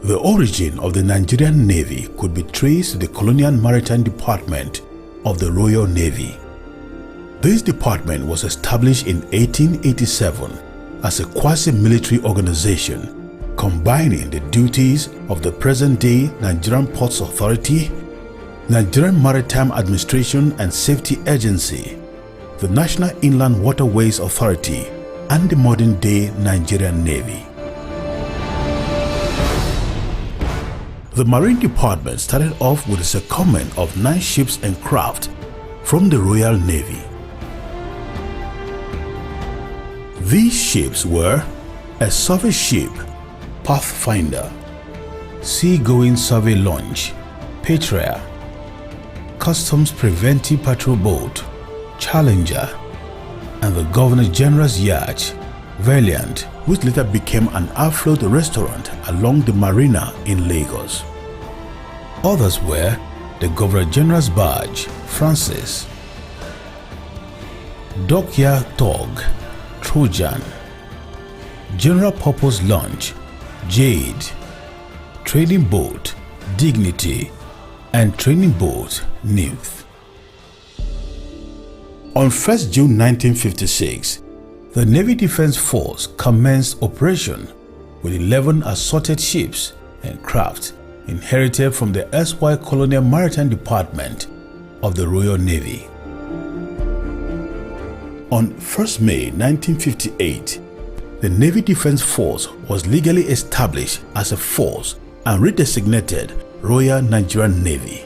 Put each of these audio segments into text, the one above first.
The origin of the Nigerian Navy could be traced to the Colonial Maritime Department of the Royal Navy. This department was established in 1887 as a quasi-military organization combining the duties of the present-day Nigerian Ports Authority, Nigerian Maritime Administration and Safety Agency, the National Inland Waterways Authority, and the modern-day Nigerian Navy. The Marine Department started off with a secondment of 9 ships and craft from the Royal Navy. These ships were a survey ship, Pathfinder, Seagoing Survey Launch, Patriot, Customs Preventive Patrol Boat, Challenger, and the Governor General's yacht, Valiant, which later became an afloat restaurant along the marina in Lagos. Others were the Governor General's barge, Francis, Dockyard Tug, Trojan, General Purpose Launch, Jade, Trading Boat, Dignity, and Training Boat, Nymph. On 1st June 1956, the Navy Defense Force commenced operation with 11 assorted ships and craft inherited from the erstwhile Colonial Maritime Department of the Royal Navy. On 1st May 1958, the Navy Defense Force was legally established as a force and redesignated Royal Nigerian Navy.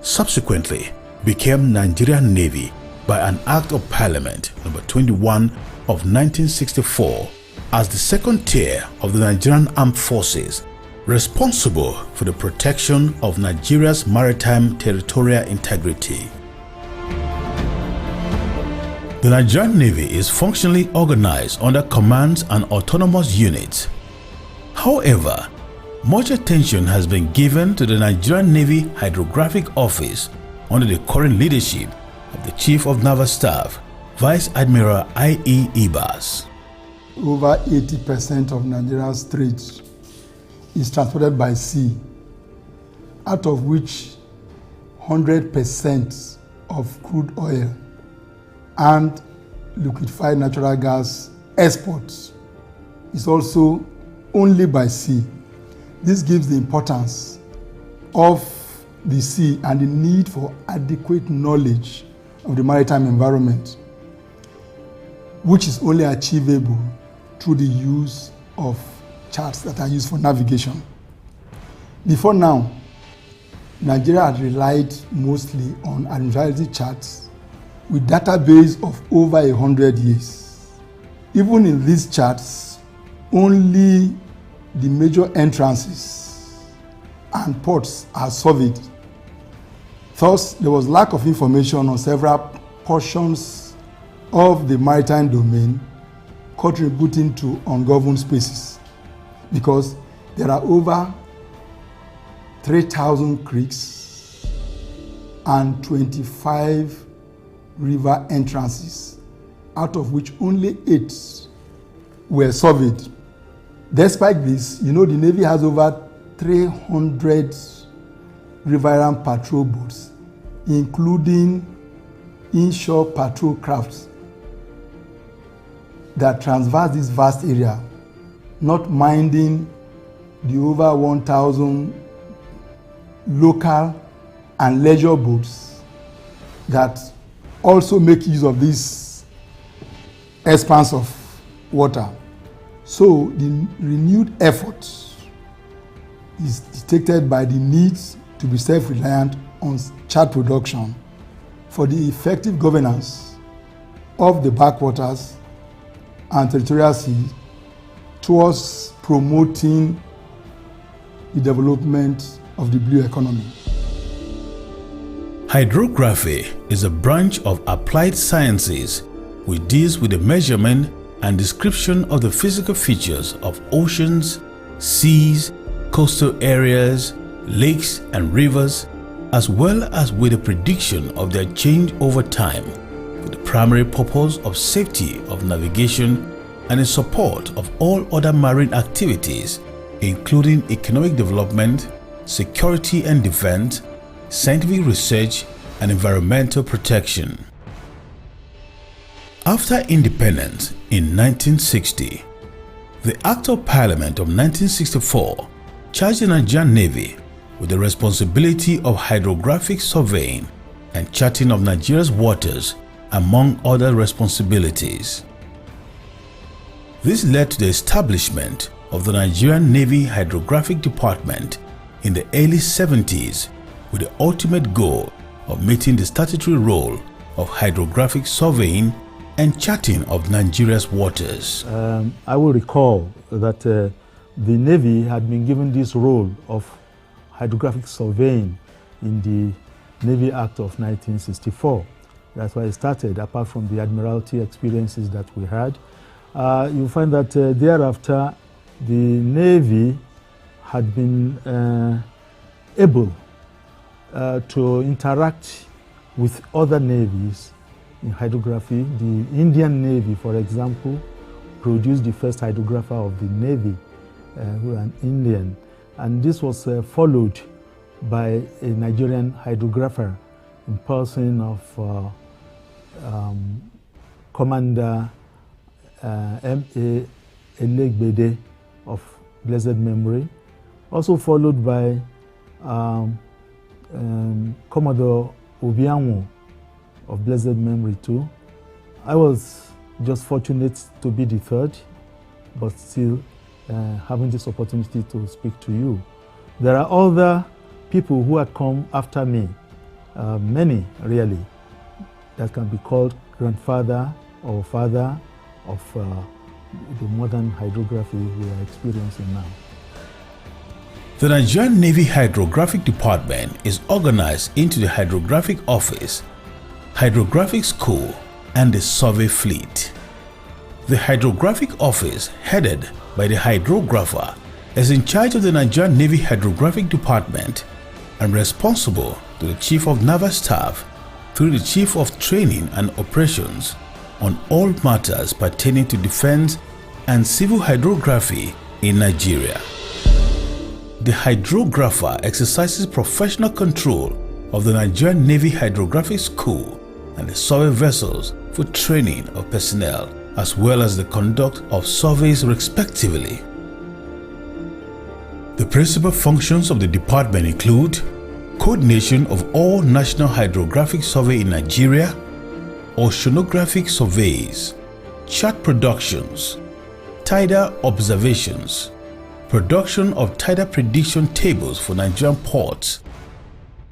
Subsequently became Nigerian Navy by an Act of Parliament No. 21 of 1964 as the second tier of the Nigerian Armed Forces, responsible for the protection of Nigeria's maritime territorial integrity. The Nigerian Navy is functionally organized under commands and autonomous units. However, much attention has been given to the Nigerian Navy Hydrographic Office under the current leadership of the Chief of Naval Staff, Vice Admiral I.E. Ibas. Over 80% of Nigeria's trade is transported by sea, out of which 100% of crude oil and liquefied natural gas exports is also only by sea. This gives the importance of the sea and the need for adequate knowledge of the maritime environment, which is only achievable through the use of charts that are used for navigation. Before now, Nigeria had relied mostly on administrative charts with database of over 100 years. Even in these charts, only the major entrances and ports are surveyed. Thus, there was lack of information on several portions of the maritime domain contributing to ungoverned spaces, because there are over 3,000 creeks and 25 river entrances, out of which only 8 were surveyed. Despite this, the Navy has over 300 riverine patrol boats, including inshore patrol crafts that traverse this vast area, not minding the over 1,000 local and leisure boats that also make use of this expanse of water. So the renewed effort is dictated by the needs to be self-reliant on chart production for the effective governance of the backwaters and territorial seas towards promoting the development of the blue economy. Hydrography is a branch of applied sciences which deals with the measurement and description of the physical features of oceans, seas, coastal areas, lakes and rivers, as well as with the prediction of their change over time, for the primary purpose of safety of navigation and in support of all other marine activities including economic development, security and defense, scientific research, and environmental protection. After independence in 1960, the Act of Parliament of 1964 charged the Nigerian Navy with the responsibility of hydrographic surveying and charting of Nigeria's waters, among other responsibilities. This led to the establishment of the Nigerian Navy Hydrographic Department in the early 70s, with the ultimate goal of meeting the statutory role of hydrographic surveying and charting of Nigeria's waters. I will recall that the Navy had been given this role of hydrographic surveying in the Navy Act of 1964. That's why it started, apart from the Admiralty experiences that we had. You find that thereafter, the Navy had been able to interact with other navies in hydrography. The Indian Navy, for example, produced the first hydrographer of the Navy, who was an Indian. And this was followed by a Nigerian hydrographer in person of Commander M.A. Elegbede of blessed memory, also followed by Commodore Obianwo of blessed memory too. I was just fortunate to be the third, but still having this opportunity to speak to you. There are other people who had come after me, many really, that can be called grandfather or father of the modern hydrography we are experiencing now. The Nigerian Navy Hydrographic Department is organized into the Hydrographic Office, Hydrographic School, and the Survey Fleet. The Hydrographic Office, headed by the hydrographer, is in charge of the Nigerian Navy Hydrographic Department and responsible to the Chief of Naval Staff through the Chief of Training and Operations on all matters pertaining to defense and civil hydrography in Nigeria. The hydrographer exercises professional control of the Nigerian Navy Hydrographic School and the survey vessels for training of personnel, as well as the conduct of surveys respectively. The principal functions of the department include coordination of all national hydrographic survey in Nigeria, oceanographic surveys, chart productions, tidal observations, production of tidal prediction tables for Nigerian ports,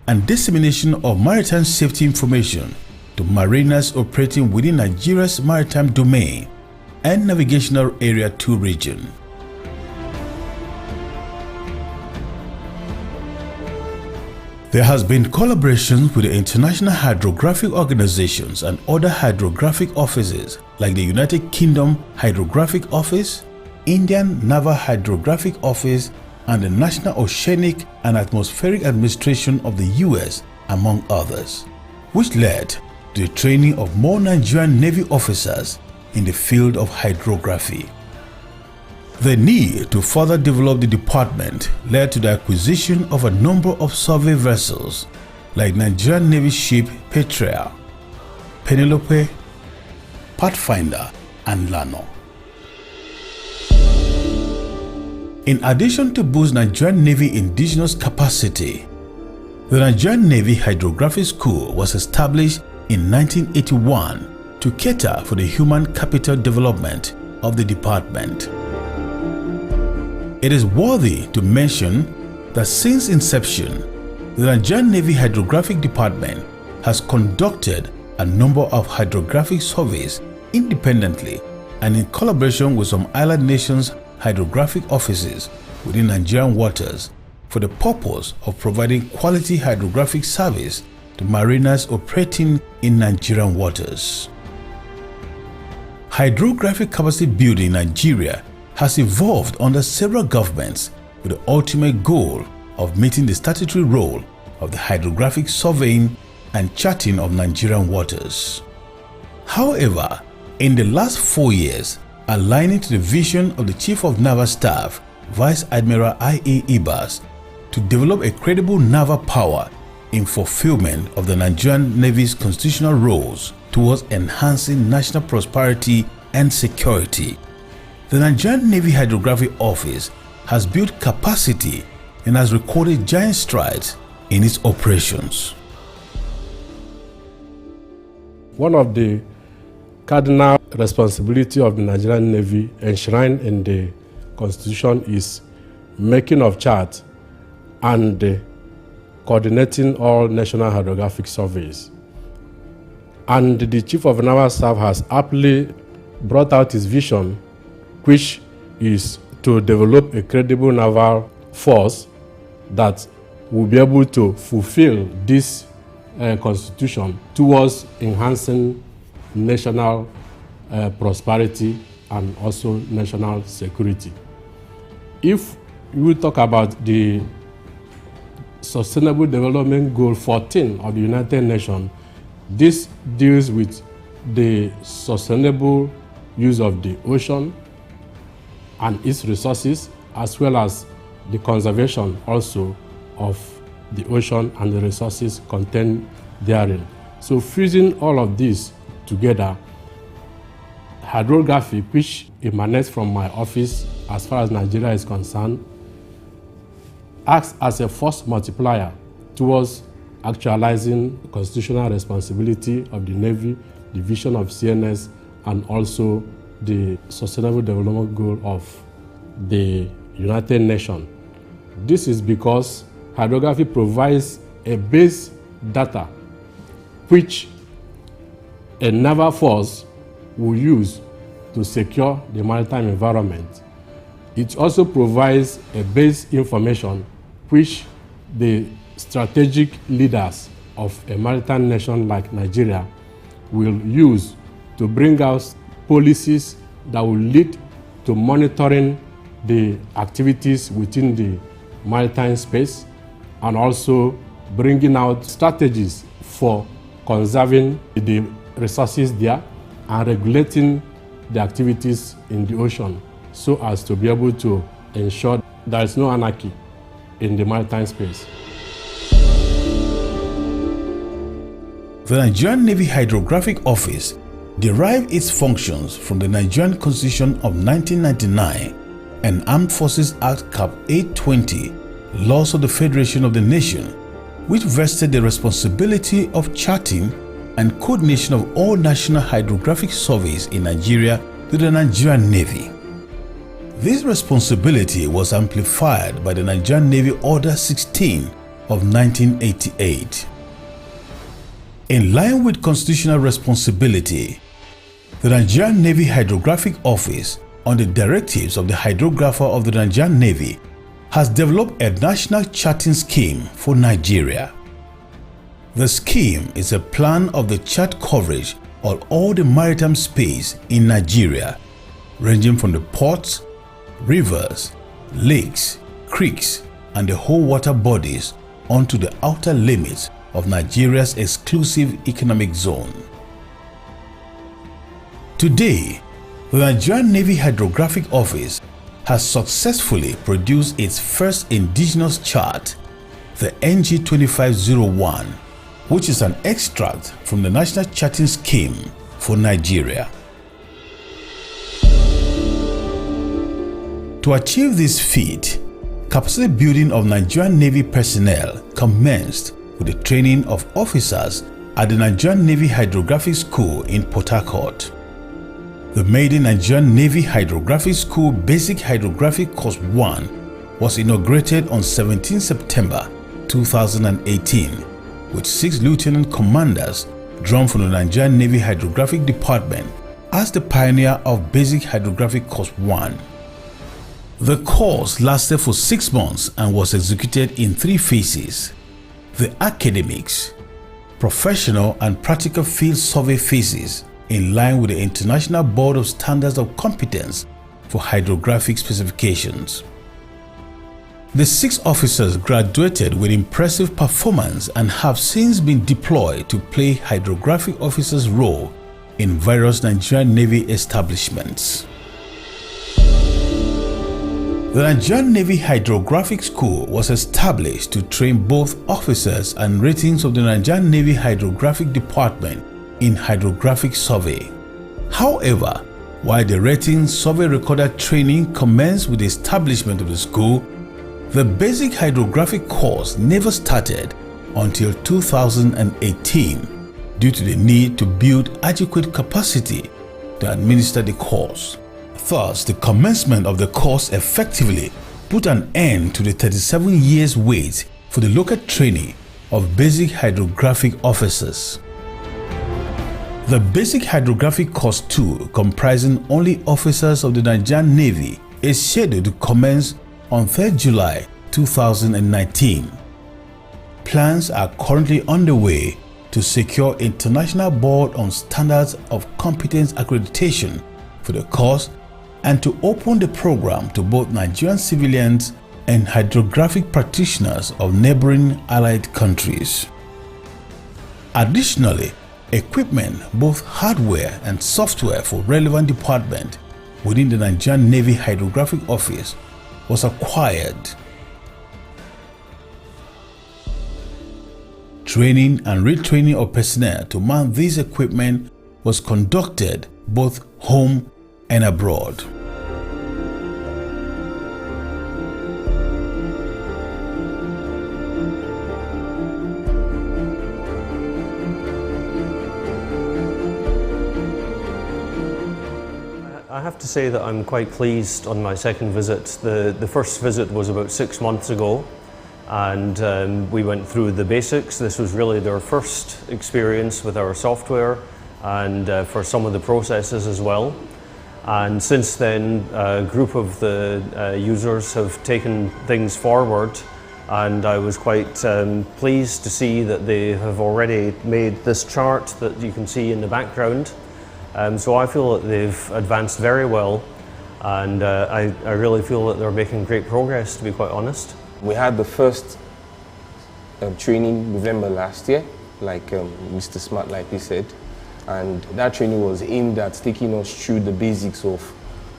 and dissemination of maritime safety information to mariners operating within Nigeria's maritime domain and Navigational Area 2 region. There has been collaboration with the international hydrographic organizations and other hydrographic offices like the United Kingdom Hydrographic Office, Indian Naval Hydrographic Office, and the National Oceanic and Atmospheric Administration of the US, among others, which led to the training of more Nigerian Navy officers in the field of hydrography. The need to further develop the department led to the acquisition of a number of survey vessels like Nigerian Navy ship Petrea, Penelope, Pathfinder, and Lano. In addition to boost Nigerian Navy indigenous capacity, the Nigerian Navy Hydrographic School was established in 1981 to cater for the human capital development of the department. It is worthy to mention that since inception, the Nigerian Navy Hydrographic Department has conducted a number of hydrographic surveys independently and in collaboration with some island nations' hydrographic offices within Nigerian waters for the purpose of providing quality hydrographic service to mariners operating in Nigerian waters. Hydrographic capacity building in Nigeria has evolved under several governments with the ultimate goal of meeting the statutory role of the hydrographic surveying and charting of Nigerian waters. However, in the last 4 years, aligning to the vision of the Chief of Naval Staff Vice Admiral I.A. Ibas to develop a credible naval power in fulfillment of the Nigerian Navy's constitutional roles towards enhancing national prosperity and security. The Nigerian Navy Hydrographic Office has built capacity and has recorded giant strides in its operations. One of the cardinal responsibilities of the Nigerian Navy enshrined in the Constitution is making of charts and coordinating all national hydrographic surveys. And the Chief of Naval Staff has aptly brought out his vision, which is to develop a credible naval force that will be able to fulfill this constitution towards enhancing national prosperity and also national security. If we talk about the Sustainable Development Goal 14 of the United Nations, this deals with the sustainable use of the ocean and its resources, as well as the conservation also of the ocean and the resources contained therein. So fusing all of this together, hydrography, which emanates from my office as far as Nigeria is concerned, acts as a force multiplier towards actualizing the constitutional responsibility of the Navy, the vision of CNS, and also the Sustainable Development Goal of the United Nations. This is because hydrography provides a base data which a naval force will use to secure the maritime environment. It also provides a base information which the strategic leaders of a maritime nation like Nigeria will use to bring out policies that will lead to monitoring the activities within the maritime space and also bringing out strategies for conserving the resources there and regulating the activities in the ocean so as to be able to ensure there is no anarchy in the maritime space. The Nigerian Navy Hydrographic Office derived its functions from the Nigerian Constitution of 1999 and Armed Forces Act Cap 820, Laws of the Federation of the Nation, which vested the responsibility of charting and coordination of all national hydrographic surveys in Nigeria to the Nigerian Navy. This responsibility was amplified by the Nigerian Navy Order 16 of 1988. In line with constitutional responsibility, the Nigerian Navy Hydrographic Office, on the directives of the Hydrographer of the Nigerian Navy, has developed a national charting scheme for Nigeria. The scheme is a plan of the chart coverage of all the maritime space in Nigeria, ranging from the ports, rivers, lakes, creeks, and the whole water bodies onto the outer limits of Nigeria's exclusive economic zone. Today, the Nigerian Navy Hydrographic Office has successfully produced its first indigenous chart, the NG2501, which is an extract from the National Charting Scheme for Nigeria. To achieve this feat, capacity building of Nigerian Navy personnel commenced with the training of officers at the Nigerian Navy Hydrographic School in Port Harcourt. The maiden Nigerian Navy Hydrographic School Basic Hydrographic Course 1 was inaugurated on 17 September 2018 with 6 lieutenant commanders drawn from the Nigerian Navy Hydrographic Department as the pioneer of Basic Hydrographic Course 1. The course lasted for 6 months and was executed in 3 phases: the academics, professional and practical field survey phases, in line with the International Board of Standards of Competence for Hydrographic Specifications. The 6 officers graduated with impressive performance and have since been deployed to play hydrographic officers' role in various Nigerian Navy establishments. The Nigerian Navy Hydrographic School was established to train both officers and ratings of the Nigerian Navy Hydrographic Department in hydrographic survey. However, while the rating survey recorder training commenced with the establishment of the school, the basic hydrographic course never started until 2018 due to the need to build adequate capacity to administer the course. Thus, the commencement of the course effectively put an end to the 37 years wait for the local training of basic hydrographic officers. The Basic Hydrographic Course 2, comprising only officers of the Nigerian Navy, is scheduled to commence on 3rd July 2019. Plans are currently underway to secure International Board on Standards of Competence accreditation for the course and to open the program to both Nigerian civilians and hydrographic practitioners of neighboring allied countries. Additionally, equipment, both hardware and software for relevant departments within the Nigerian Navy Hydrographic Office was acquired. Training and retraining of personnel to man this equipment was conducted both home and abroad. I have to say that I'm quite pleased on my second visit. The first visit was about 6 months ago, and we went through the basics. This was really their first experience with our software and for some of the processes as well. And since then, a group of the users have taken things forward, and I was quite pleased to see that they have already made this chart that you can see in the background. So I feel that they've advanced very well, and I really feel that they're making great progress, to be quite honest. We had the first training November last year, like Mr. Smart likely said, and that training was aimed at taking us through the basics of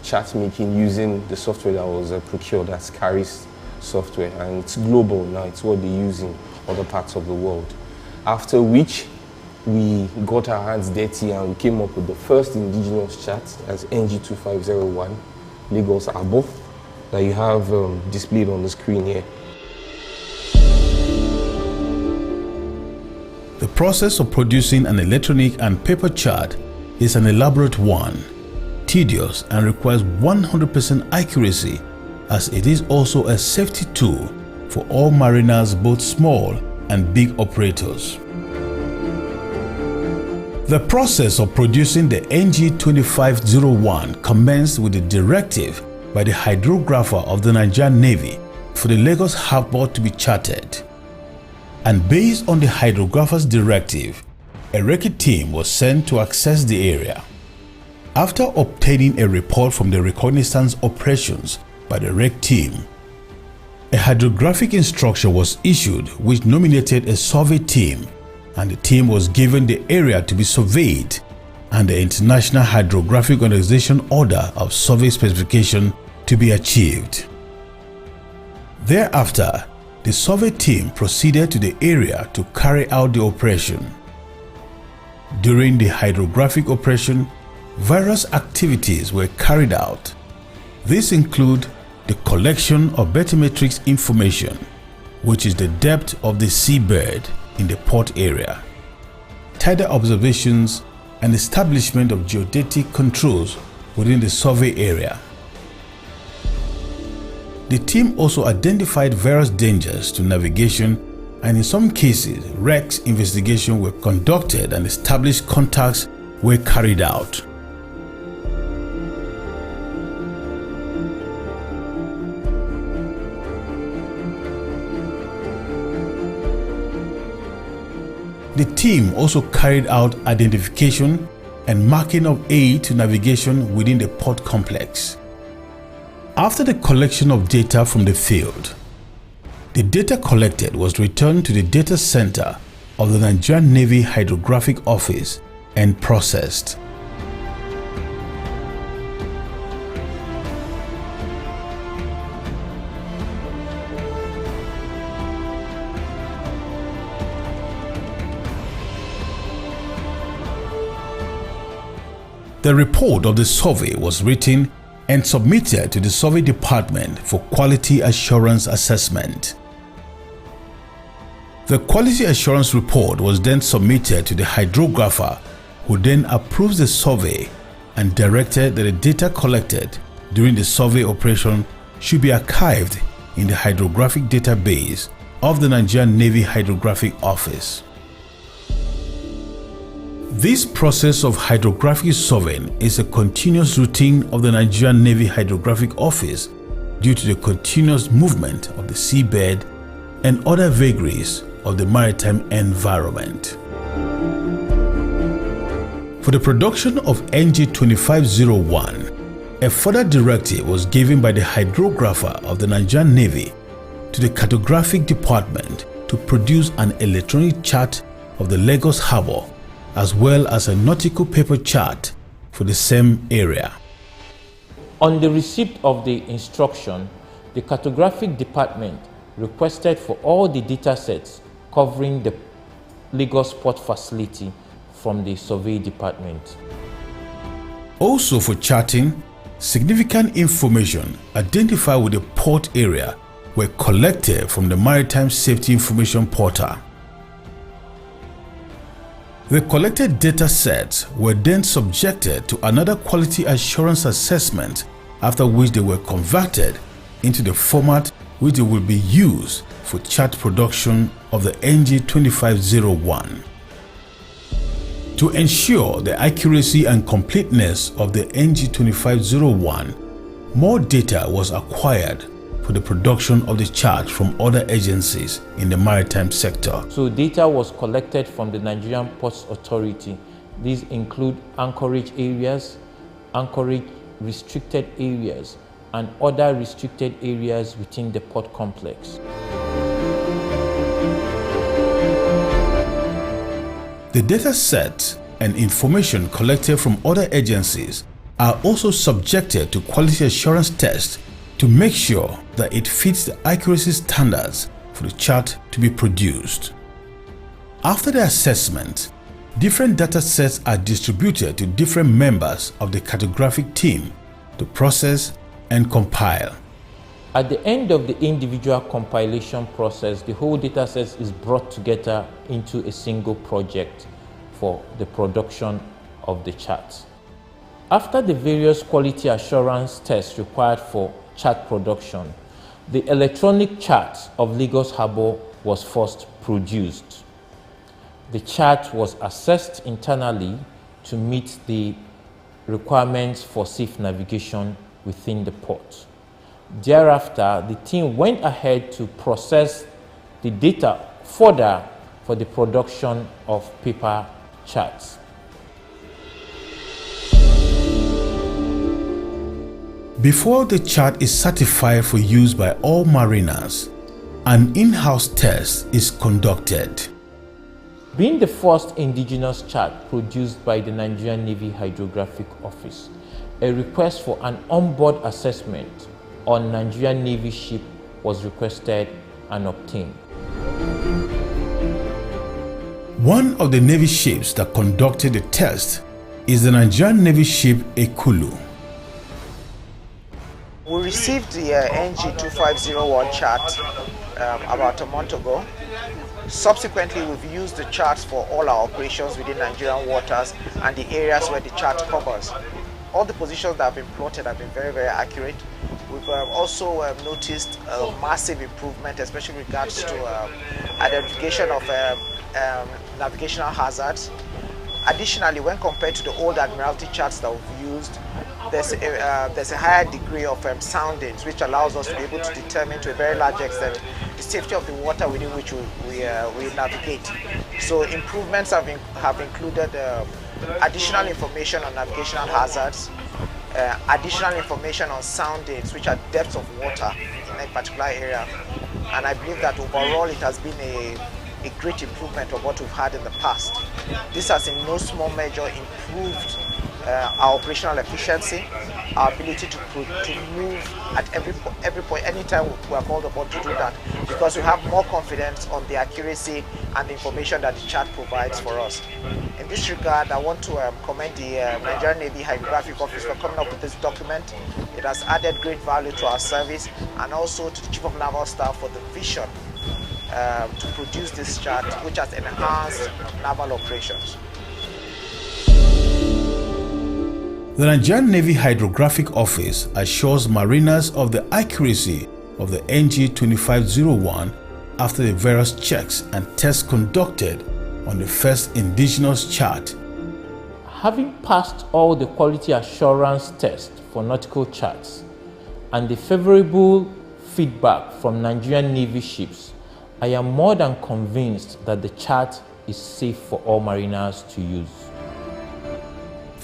chart making using the software that was procured, that's Caris software, and it's global now, it's what they use in other parts of the world. After which, we got our hands dirty and we came up with the first indigenous chart as NG2501 Lagos Abo that you have displayed on the screen here. The process of producing an electronic and paper chart is an elaborate one, tedious and requires 100% accuracy, as it is also a safety tool for all mariners, both small and big operators. The process of producing the NG2501 commenced with a directive by the hydrographer of the Nigerian Navy for the Lagos Harbour to be charted. And based on the hydrographer's directive, a recce team was sent to access the area. After obtaining a report from the reconnaissance operations by the recce team, a hydrographic instruction was issued which nominated a survey team, and the team was given the area to be surveyed and the International Hydrographic Organization order of survey specification to be achieved. Thereafter, the survey team proceeded to the area to carry out the operation. During the hydrographic operation, various activities were carried out. These include the collection of bathymetrics information, which is the depth of the seabed in the port area, tidal observations, and establishment of geodetic controls within the survey area. The team also identified various dangers to navigation, and in some cases, wrecks investigation were conducted and established contacts were carried out. The team also carried out identification and marking of aid to navigation within the port complex. After the collection of data from the field, the data collected was returned to the data center of the Nigerian Navy Hydrographic Office and processed. The report of the survey was written and submitted to the Survey Department for Quality Assurance Assessment. The Quality Assurance Report was then submitted to the hydrographer, who then approves the survey and directed that the data collected during the survey operation should be archived in the hydrographic database of the Nigerian Navy Hydrographic Office. This process of hydrographic surveying is a continuous routine of the Nigerian Navy Hydrographic Office due to the continuous movement of the seabed and other vagaries of the maritime environment. For the production of NG 2501, a further directive was given by the hydrographer of the Nigerian Navy to the cartographic department to produce an electronic chart of the Lagos Harbour as well as a nautical paper chart for the same area. On the receipt of the instruction, the cartographic department requested for all the data sets covering the Lagos port facility from the survey department. Also for charting, significant information identified with the port area were collected from the Maritime Safety Information Portal. The collected data sets were then subjected to another quality assurance assessment, after which they were converted into the format which they will be used for chart production of the NG 2501. To ensure the accuracy and completeness of the NG 2501, more data was acquired for the production of the chart from other agencies in the maritime sector. So data was collected from the Nigerian Ports Authority. These include anchorage areas, anchorage restricted areas, and other restricted areas within the port complex. The data sets and information collected from other agencies are also subjected to quality assurance tests to make sure that it fits the accuracy standards for the chart to be produced. After the assessment, different data sets are distributed to different members of the cartographic team to process and compile. At the end of the individual compilation process, the whole data set is brought together into a single project for the production of the chart. After the various quality assurance tests required for chart production, the electronic chart of Lagos Harbour was first produced. The chart was assessed internally to meet the requirements for safe navigation within the port. Thereafter, the team went ahead to process the data further for the production of paper charts. Before the chart is certified for use by all mariners, an in-house test is conducted. Being the first indigenous chart produced by the Nigerian Navy Hydrographic Office, a request for an onboard assessment on Nigerian Navy ship was requested and obtained. One of the Navy ships that conducted the test is the Nigerian Navy ship Ekulu. We received the NG2501 chart about a month ago. Subsequently, we've used the charts for all our operations within Nigerian waters and the areas where the chart covers. All the positions that have been plotted have been very, very accurate. We've also noticed a massive improvement, especially in regards to identification of navigational hazards. Additionally, when compared to the old Admiralty charts that we've used, there's a higher degree of soundings, which allows us to be able to determine to a very large extent the safety of the water within which we navigate. So improvements have included additional information on navigational hazards, additional information on soundings, which are depths of water in a particular area. And I believe that overall it has been a great improvement of what we've had in the past. This has in no small measure improved our operational efficiency, our ability to move at every point, anytime we are called upon to do that, because we have more confidence on the accuracy and the information that the chart provides for us. In this regard, I want to commend the Nigerian Navy Hydrographic Office for coming up with this document. It has added great value to our service, and also to the Chief of Naval Staff for the vision to produce this chart, which has enhanced naval operations. The Nigerian Navy Hydrographic Office assures mariners of the accuracy of the NG 2501 after the various checks and tests conducted on the first indigenous chart. Having passed all the quality assurance tests for nautical charts and the favorable feedback from Nigerian Navy ships, I am more than convinced that the chart is safe for all mariners to use.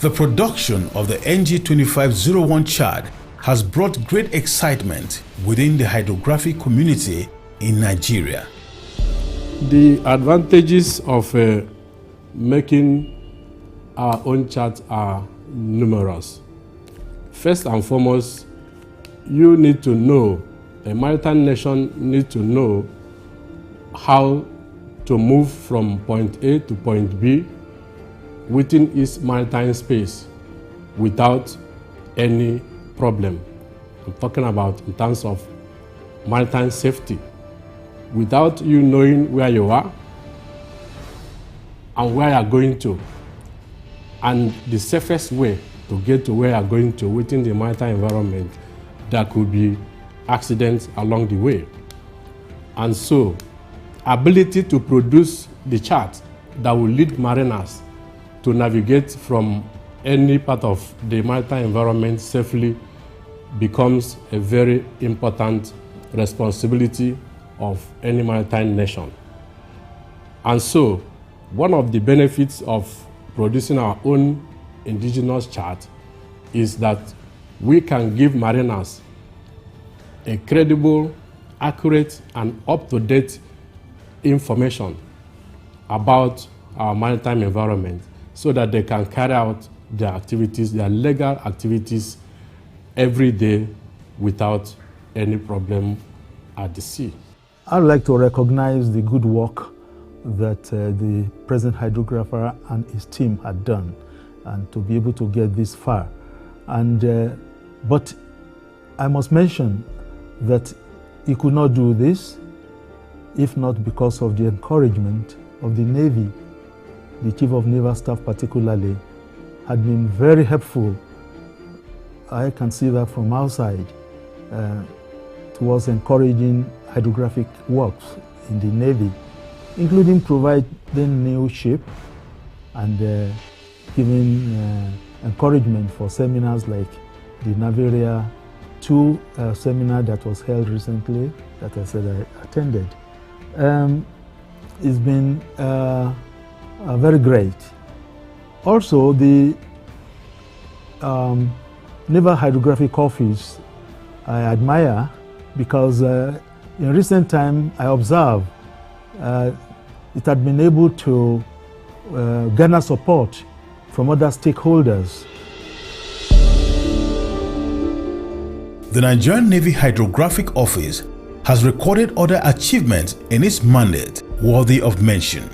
The production of the NG 2501 chart has brought great excitement within the hydrographic community in Nigeria. The advantages of making our own chart are numerous. First and foremost, you need to know, a maritime nation needs to know how to move from point A to point B within its maritime space without any problem. I'm talking about in terms of maritime safety. Without you knowing where you are and where you are going to, and the safest way to get to where you are going to within the maritime environment, there could be accidents along the way. And so, ability to produce the chart that will lead mariners to navigate from any part of the maritime environment safely becomes a very important responsibility of any maritime nation. And so, one of the benefits of producing our own indigenous chart is that we can give mariners a credible, accurate, and up-to-date information about our maritime environment, so that they can carry out their activities, their legal activities, every day without any problem at the sea. I'd like to recognize the good work that the present hydrographer and his team had done, and to be able to get this far. But I must mention that he could not do this if not because of the encouragement of the Navy. The Chief of Naval Staff particularly had been very helpful. I can see that from outside, towards encouraging hydrographic works in the Navy, including providing new ship and giving encouragement for seminars like the NIGERIAN seminar that was held recently, that I said I attended. It's been very great. Also, the Naval Hydrographic Office I admire, because in recent time I observed it had been able to garner support from other stakeholders. The Nigerian Navy Hydrographic Office has recorded other achievements in its mandate worthy of mention.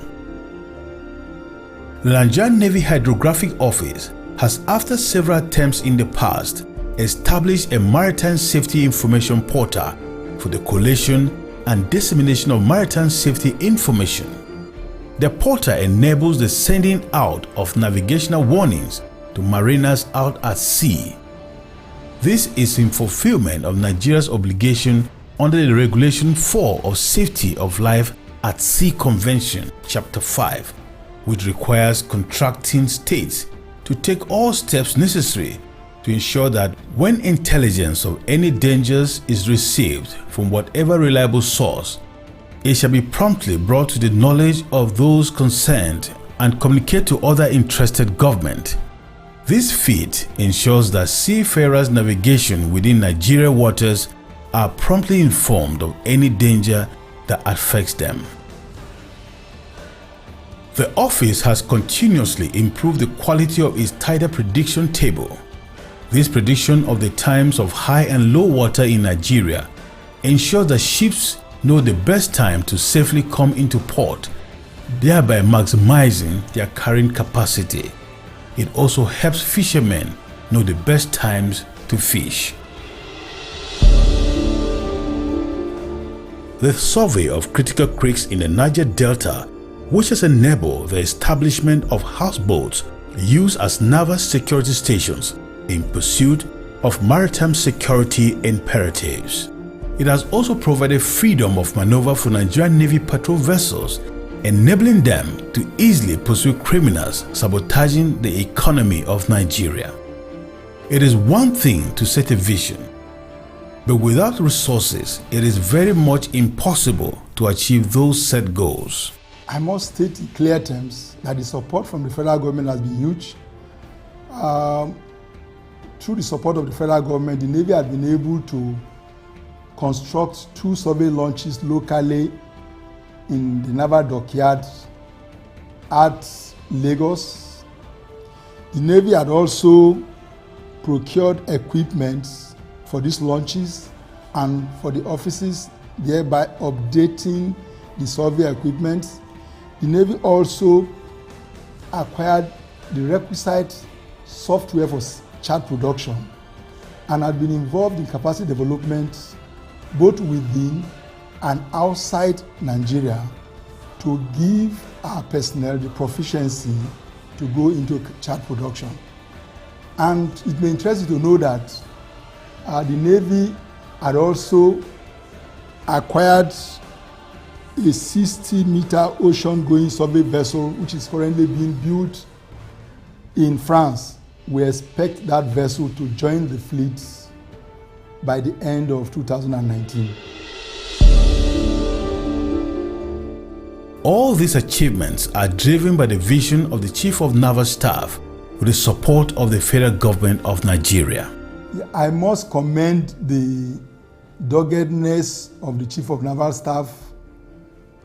The Nigerian Navy Hydrographic Office has, after several attempts in the past, established a maritime safety information portal for the collation and dissemination of maritime safety information. The portal enables the sending out of navigational warnings to mariners out at sea. This is in fulfillment of Nigeria's obligation under the Regulation 4 of Safety of Life at Sea Convention, Chapter 5, which requires contracting states to take all steps necessary to ensure that when intelligence of any dangers is received from whatever reliable source, it shall be promptly brought to the knowledge of those concerned and communicated to other interested government. This feat ensures that seafarers' navigation within Nigerian waters are promptly informed of any danger that affects them. The office has continuously improved the quality of its tidal prediction table. This prediction of the times of high and low water in Nigeria ensures that ships know the best time to safely come into port, thereby maximizing their carrying capacity. It also helps fishermen know the best times to fish. The survey of critical creeks in the Niger Delta, which has enabled the establishment of houseboats used as naval security stations in pursuit of maritime security imperatives. It has also provided freedom of maneuver for Nigerian Navy patrol vessels, enabling them to easily pursue criminals sabotaging the economy of Nigeria. It is one thing to set a vision, but without resources, it is very much impossible to achieve those set goals. I must state in clear terms that the support from the federal government has been huge. Through the support of the federal government, the Navy has been able to construct 2 survey launches locally in the naval dockyard at Lagos. The Navy had also procured equipment for these launches and for the offices, thereby updating the survey equipment. The Navy also acquired the requisite software for chart production and had been involved in capacity development both within and outside Nigeria to give our personnel the proficiency to go into chart production. And it may interest you to know that the Navy had also acquired a 60-meter ocean-going survey vessel, which is currently being built in France. We expect that vessel to join the fleet by the end of 2019. All these achievements are driven by the vision of the Chief of Naval Staff with the support of the federal government of Nigeria. I must commend the doggedness of the Chief of Naval Staff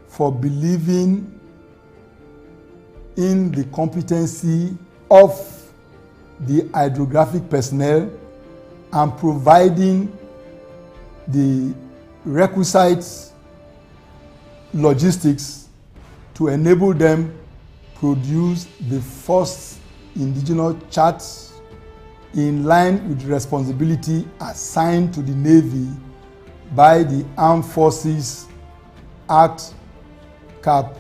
for believing in the competency of the hydrographic personnel and providing the requisite logistics to enable them produce the first indigenous charts in line with the responsibility assigned to the Navy by the Armed Forces Act Cap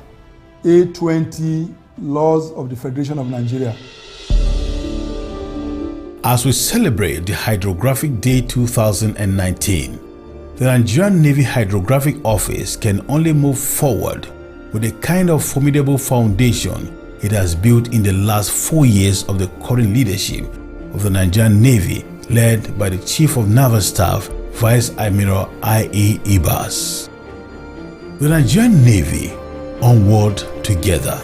A20 laws of the Federation of Nigeria. As we celebrate the Hydrographic Day 2019, the Nigerian Navy Hydrographic Office can only move forward with the kind of formidable foundation it has built in the last 4 years of the current leadership of the Nigerian Navy, led by the Chief of Naval Staff, Vice Admiral I.E. Ibas. The Nigerian Navy, onward together.